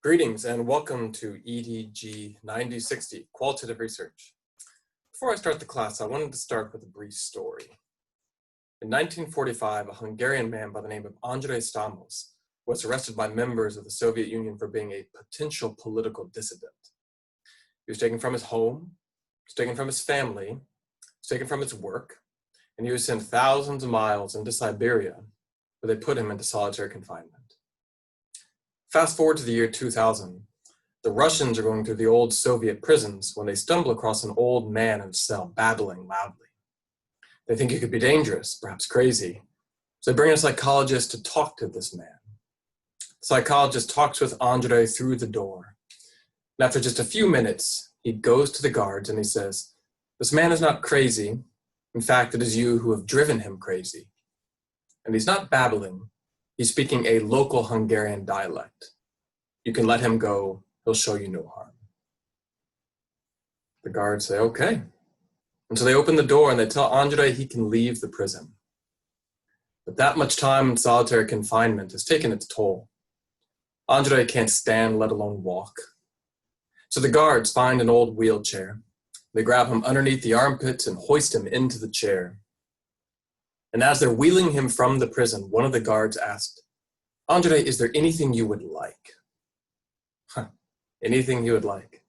Greetings and welcome to EDG 9060, Qualitative Research. Before I start the class, I wanted to start with a brief story. In 1945, a Hungarian man by the name of Andrei Stamos was arrested by members of the Soviet Union for being a potential political dissident. He was taken from his home, he was taken from his family, he was taken from his work, and he was sent thousands of miles into Siberia, where they put him into solitary confinement. Fast forward to the year 2000, the Russians are going through the old Soviet prisons when they stumble across an old man in a cell babbling loudly. They think he could be dangerous, perhaps crazy, so they bring a psychologist to talk to this man. The psychologist talks with Andrei through the door, and after just a few minutes, he goes to the guards and he says, "This man is not crazy. In fact, it is you who have driven him crazy." And he's not babbling. He's speaking a local Hungarian dialect. You can let him go. He'll show you no harm. The guards say, okay. And so they open the door and they tell Andrei he can leave the prison. But that much time in solitary confinement has taken its toll. Andrei can't stand, let alone walk. So the guards find an old wheelchair. They grab him underneath the armpits and hoist him into the chair. And as they're wheeling him from the prison, one of the guards asked, "Andrei, is there anything you would like?" Anything he would like.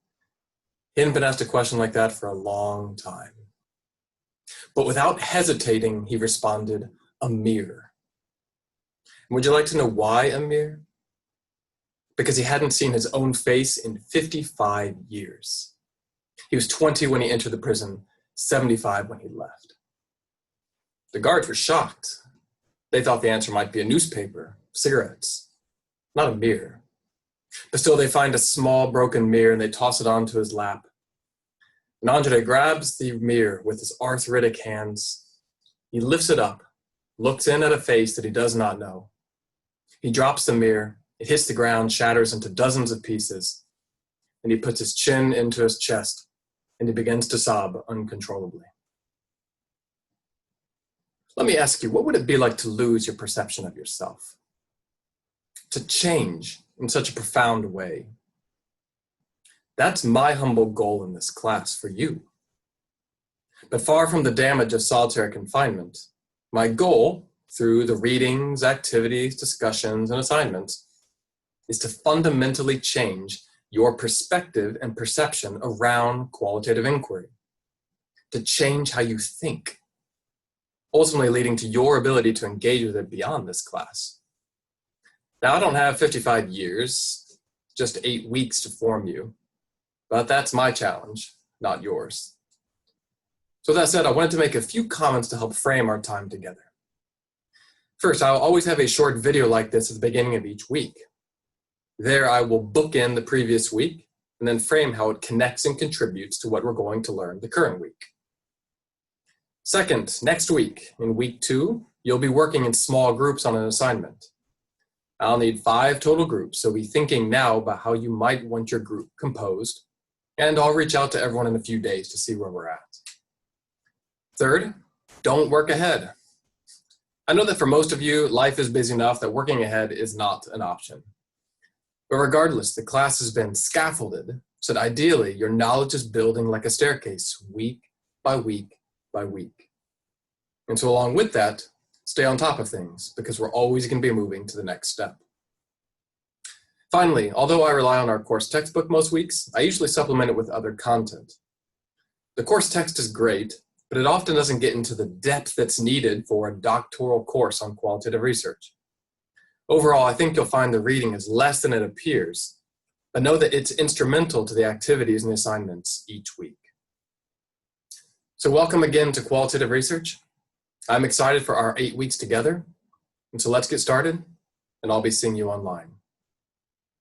He hadn't been asked a question like that for a long time. But without hesitating, he responded, "A mirror." And would you like to know why a mirror? Because he hadn't seen his own face in 55 years. He was 20 when he entered the prison, 75 when he left. The guards were shocked. They thought the answer might be a newspaper, cigarettes, not a mirror. But still they find a small broken mirror and they toss it onto his lap. And Andrei grabs the mirror with his arthritic hands. He lifts it up, looks in at a face that he does not know. He drops the mirror, it hits the ground, shatters into dozens of pieces, and he puts his chin into his chest and he begins to sob uncontrollably. Let me ask you, what would it be like to lose your perception of yourself? To change in such a profound way? That's my humble goal in this class for you. But far from the damage of solitary confinement, my goal, through the readings, activities, discussions, and assignments, is to fundamentally change your perspective and perception around qualitative inquiry. To change how you think. Ultimately leading to your ability to engage with it beyond this class. Now, I don't have 55 years, just 8 weeks to form you, but that's my challenge, not yours. So with that said, I wanted to make a few comments to help frame our time together. First, I'll always have a short video like this at the beginning of each week. There, I will bookend the previous week and then frame how it connects and contributes to what we're going to learn the current week. Second, next week, in week 2, you'll be working in small groups on an assignment. I'll need 5 total groups, so be thinking now about how you might want your group composed, and I'll reach out to everyone in a few days to see where we're at. Third, don't work ahead. I know that for most of you, life is busy enough that working ahead is not an option. But regardless, the class has been scaffolded so that ideally your knowledge is building like a staircase, week by week by week. And so along with that, stay on top of things because we're always going to be moving to the next step. Finally, although I rely on our course textbook most weeks, I usually supplement it with other content. The course text is great, but it often doesn't get into the depth that's needed for a doctoral course on qualitative research. Overall, I think you'll find the reading is less than it appears, but know that it's instrumental to the activities and the assignments each week. So welcome again to Qualitative Research. I'm excited for our 8 weeks together. And so let's get started, and I'll be seeing you online.